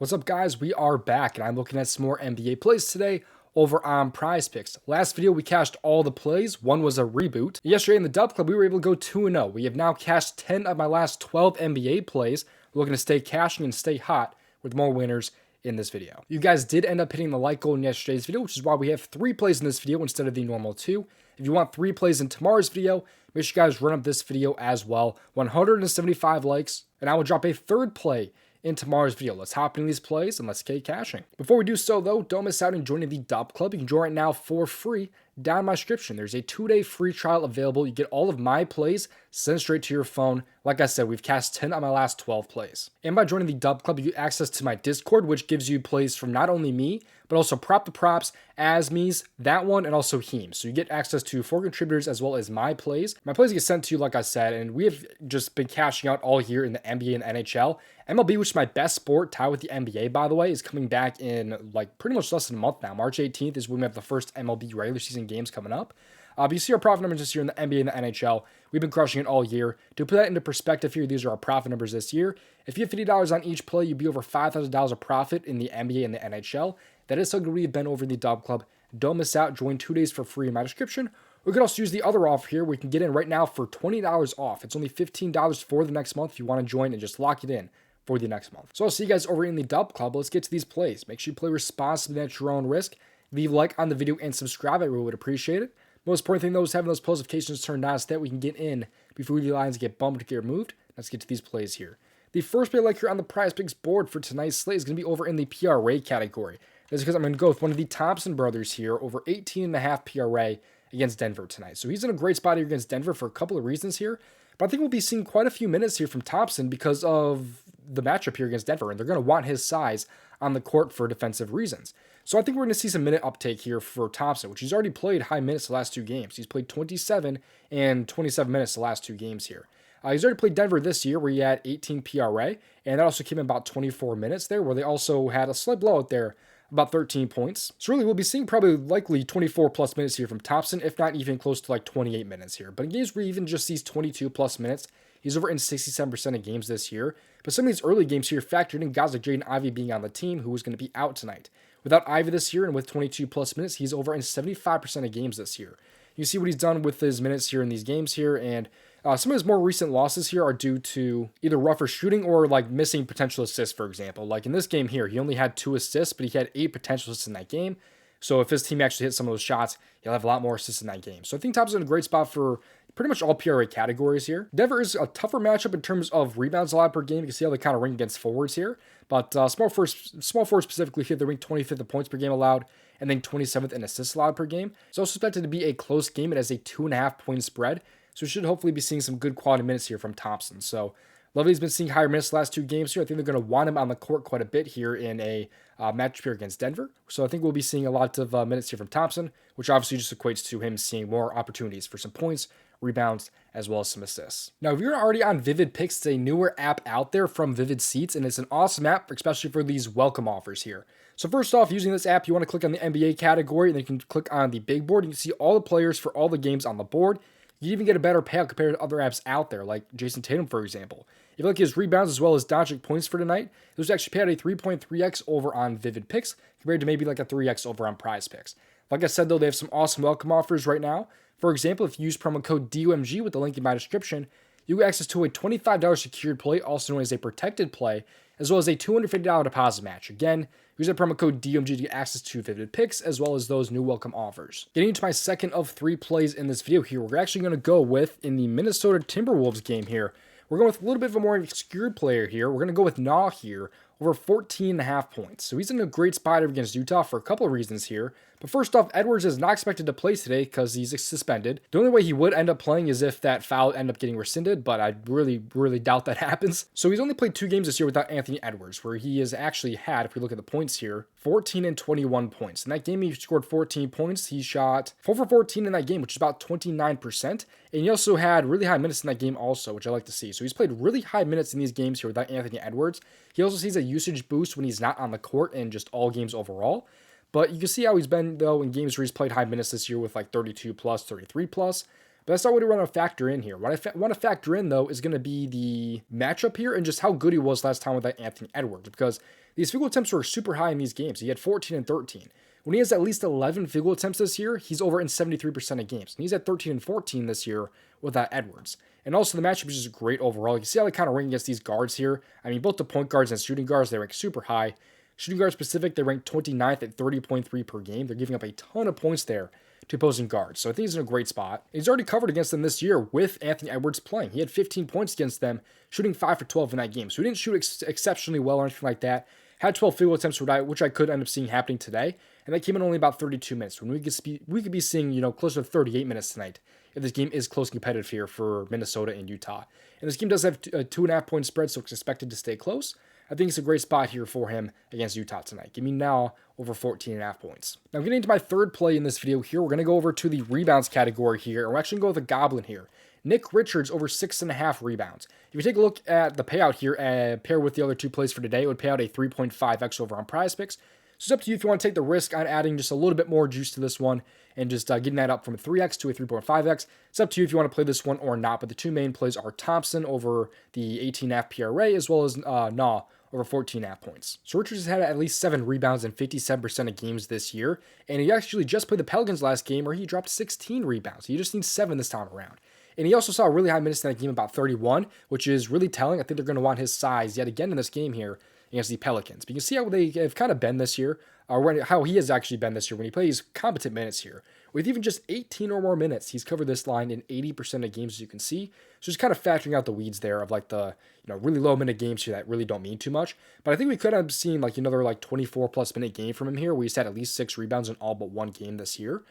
What's up, guys? We are back, and I'm looking at some more NBA plays today over on PrizePicks. Last video, we cashed all the plays. One was a reboot. Yesterday in the DubClub, we were able to go 2-0. We have now cashed 10 of my last 12 NBA plays. We're looking to stay cashing and stay hot with more winners in this video. You guys did end up hitting the like goal in yesterday's video, which is why we have 3 plays in this video instead of the normal 2. If you want 3 plays in tomorrow's video, make sure you guys run up this video as well. 175 likes, and I will drop a 3rd play in tomorrow's video. Let's hop into these plays and let's get cashing. Before we do so, though, don't miss out on joining the DubClub. You can join right now for free down in my description. There's a 2-day free trial available. You get all of my plays sent straight to your phone. Like I said, we've cast 10 on my last 12 plays. And by joining the DubClub, you get access to my Discord, which gives you plays from not only me, but also Prop to Props, Asmies, that one, and also Heem. So you get access to 4 contributors as well as my plays. My plays get sent to you, like I said, and we have just been cashing out all year in the NBA and the NHL. MLB, which is my best sport, tied with the NBA, by the way, is coming back in like pretty much less than a month now. March 18th is when we have the first MLB regular season games coming up. But you see our profit numbers this year in the NBA and the NHL. We've been crushing it all year. To put that into perspective here, these are our profit numbers this year. If you have $50 on each play, you'd be over $5,000 of profit in the NBA and the NHL. That is something we've been over in the DubClub. Don't miss out. Join 2 days for free in my description. We can also use the other offer here. We can get in right now for $20 off. It's only $15 for the next month if you want to join and just lock it in for the next month. So I'll see you guys over in the DubClub. Let's get to these plays. Make sure you play responsibly at your own risk. Leave a like on the video and subscribe. I really would appreciate it. Most important thing, though, is having those post notifications turned on so that we can get in before the lines get bumped or get removed. Let's get to these plays here. The first play I like here on the PrizePicks board for tonight's slate is going to be over in the PRA category. That's because I'm going to go with one of the Thompson brothers here, over 18.5 PRA against Denver tonight. So he's in a great spot here against Denver for a couple of reasons here. But I think we'll be seeing quite a few minutes here from Thompson because of the matchup here against Denver, and they're going to want his size on the court for defensive reasons. So I think we're going to see some minute uptake here for Thompson, which he's already played high minutes the last 2 games. He's played 27 and 27 minutes the last 2 games here. He's already played Denver this year where he had 18 PRA, and that also came in about 24 minutes there, where they also had a slight blowout there, about 13 points. So really, we'll be seeing probably likely 24 plus minutes here from Thompson, if not even close to like 28 minutes here. But in games where he even just sees 22 plus minutes, he's over in 67% of games this year. But some of these early games here factored in guys like Jaden Ivey being on the team, who was going to be out tonight. Without Ivey this year and with 22 plus minutes, he's over in 75% of games this year. You see what he's done with his minutes here in these games here, and some of his more recent losses here are due to either rougher shooting or like missing potential assists, for example. Like in this game here, he only had 2 assists, but he had 8 potential assists in that game. So if his team actually hits some of those shots, he'll have a lot more assists in that game. So I think Thompson's in a great spot for pretty much all PRA categories here. Denver is a tougher matchup in terms of rebounds allowed per game. You can see how they kind of ring against forwards here. But small forwards specifically here, they rank 25th in points per game allowed, and then 27th in assists allowed per game. It's also expected to be a close game. It has a 2.5 point spread. So we should hopefully be seeing some good quality minutes here from Thompson. So Lovely's been seeing higher minutes the last 2 games here. I think they're going to want him on the court quite a bit here in a matchup here against Denver. So I think we'll be seeing a lot of minutes here from Thompson, which obviously just equates to him seeing more opportunities for some points, rebounds, as well as some assists. Now, if you're already on VividPicks, it's a newer app out there from Vivid Seats, and it's an awesome app, especially for these welcome offers here. So first off, using this app, you want to click on the NBA category, and then you can click on the big board. You can see all the players for all the games on the board. You even get a better payout compared to other apps out there, like Jason Tatum, for example. If you like his rebounds as well as Doncic points for tonight, there's actually paid a 3.3x over on VividPicks compared to maybe like a 3x over on PrizePicks. Like I said, though, they have some awesome welcome offers right now. For example, if you use promo code DOMG with the link in my description, you get access to a $25 secured play, also known as a protected play, as well as a $250 deposit match. Again, use that promo code DOMG to get access to Vivid Picks, as well as those new welcome offers. Getting into my second of 3 plays in this video here, we're actually going to go with, in the Minnesota Timberwolves game here, we're going with a little bit of a more obscure player here. We're going to go with Nah here, over 14.5 points. So he's in a great spot against Utah for a couple of reasons here. But first off, Edwards is not expected to play today because he's suspended. The only way he would end up playing is if that foul ended up getting rescinded, but I really doubt that happens. So he's only played 2 games this year without Anthony Edwards, where he has actually had, if we look at the points here, 14 and 21 points. In that game, he scored 14 points. He shot 4 for 14 in that game, which is about 29%. And he also had really high minutes in that game also, which I like to see. So he's played really high minutes in these games here without Anthony Edwards. He also sees a usage boost when he's not on the court and just all games overall. But you can see how he's been, though, in games where he's played high minutes this year with like 32 plus, 33 plus. But that's not what we want to factor in here. What I want to factor in, though, is going to be the matchup here and just how good he was last time without Anthony Edwards. Because these field goal attempts were super high in these games. He had 14 and 13. When he has at least 11 field goal attempts this year, he's over in 73% of games. And he's at 13 and 14 this year without Edwards. And also the matchup is just great overall. You see how they kind of rank against these guards here. I mean, both the point guards and shooting guards, they rank super high. Shooting guard specific, they rank 29th at 30.3 per game. They're giving up a ton of points there to opposing guards. So I think he's in a great spot. He's already covered against them this year with Anthony Edwards playing. He had 15 points against them, shooting 5 for 12 in that game. So he didn't shoot exceptionally well or anything like that. Had 12 field goal attempts, which I could end up seeing happening today. And that came in only about 32 minutes. When we could be seeing, closer to 38 minutes tonight if this game is close and competitive here for Minnesota and Utah. And this game does have a 2.5 point spread, so it's expected to stay close. I think it's a great spot here for him against Utah tonight. Give me now over 14.5 points. Now getting into my third play in this video here, we're going to go over to the rebounds category here. And we're actually going to go with a goblin here. Nick Richards over 6.5 rebounds. If you take a look at the payout here, pair with the other two plays for today, it would pay out a 3.5x over on PrizePicks. So it's up to you if you want to take the risk on adding just a little bit more juice to this one and just getting that up from a 3x to a 3.5x. It's up to you if you want to play this one or not, but the two main plays are Thompson over the 18.5 PRA as well as Nah over 14.5 points. So Richards has had at least 7 rebounds in 57% of games this year, and he actually just played the Pelicans last game where he dropped 16 rebounds. He just needs 7 this time around. And he also saw really high minutes in that game, about 31, which is really telling. I think they're going to want his size yet again in this game here against the Pelicans. But you can see how they have kind of been this year, or how he has actually been this year when he plays competent minutes here. With even just 18 or more minutes, he's covered this line in 80% of games, as you can see. So just kind of factoring out the weeds there of like the really low minute games here that really don't mean too much. But I think we could have seen like another like 24 plus minute game from him here, where he's had at least 6 rebounds in all but one game this year.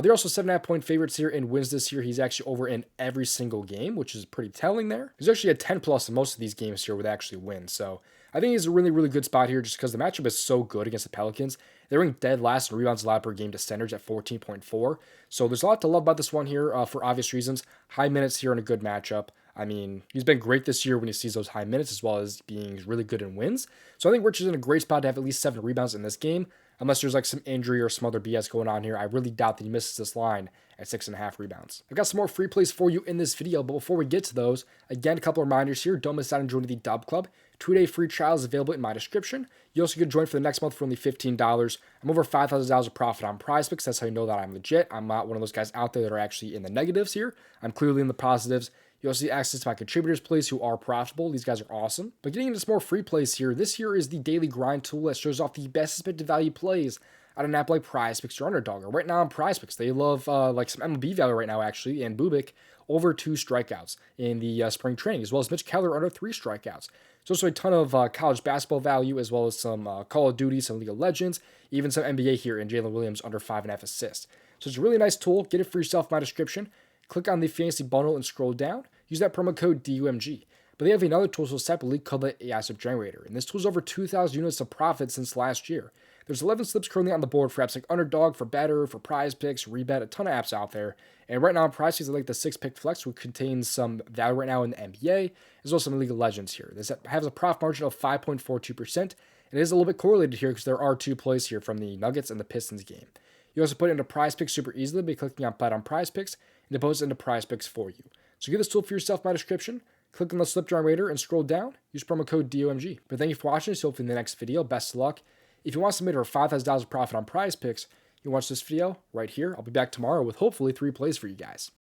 They're also 7.5 point favorites here in wins this year. He's actually over in every single game, which is pretty telling there. He's actually at 10 plus in most of these games here where they actually win. So I think he's a really, really good spot here just because the matchup is so good against the Pelicans. They rank dead last in rebounds allowed per game to centers at 14.4. So there's a lot to love about this one here for obvious reasons. High minutes here in a good matchup. I mean, he's been great this year when he sees those high minutes as well as being really good in wins. So I think Richards is in a great spot to have at least 7 rebounds in this game. Unless there's like some injury or some other BS going on here, I really doubt that he misses this line at 6.5 rebounds. I've got some more free plays for you in this video, but before we get to those, again, a couple of reminders here. Don't miss out on joining the DubClub. 2-day free trial is available in my description. You also get to join for the next month for only $15. I'm over $5,000 of profit on PrizePicks. That's how you know that I'm legit. I'm not one of those guys out there that are actually in the negatives here. I'm clearly in the positives. You also see access to my contributors plays who are profitable. These guys are awesome. But getting into some more free plays here, this here is the daily grind tool that shows off the best expected value plays on an app like PrizePicks or Underdog. Right now on PrizePicks, they love like some MLB value right now actually, and Bubik over 2 strikeouts in the spring training, as well as Mitch Keller under 3 strikeouts. So also a ton of college basketball value, as well as some Call of Duty, some League of Legends, even some NBA here, and Jalen Williams under 5.5 assists. So it's a really nice tool. Get it for yourself in my description. Click on the fantasy bundle and scroll down. Use that promo code DOMG. But they have another tool so separately called the Asset Generator, and this tool is over 2,000 units of profit since last year. There's 11 slips currently on the board for apps like Underdog, for Better, for PrizePicks, Rebet, a ton of apps out there. And right now on PrizePicks, I like the 6-pick flex, which contains some value right now in the NBA, as well as some League of Legends here. This has a profit margin of 5.42%, and it is a little bit correlated here because there are 2 plays here from the Nuggets and the Pistons game. You also put it into PrizePicks super easily by clicking on Bet on PrizePicks, and it posts it into PrizePicks for you. So get this tool for yourself in my description. Click on the slip generator and scroll down. Use promo code DOMG. But thank you for watching. So hopefully in the next video, best of luck. If you want to submit over $5,000 of profit on PrizePicks, you can watch this video right here. I'll be back tomorrow with hopefully 3 plays for you guys.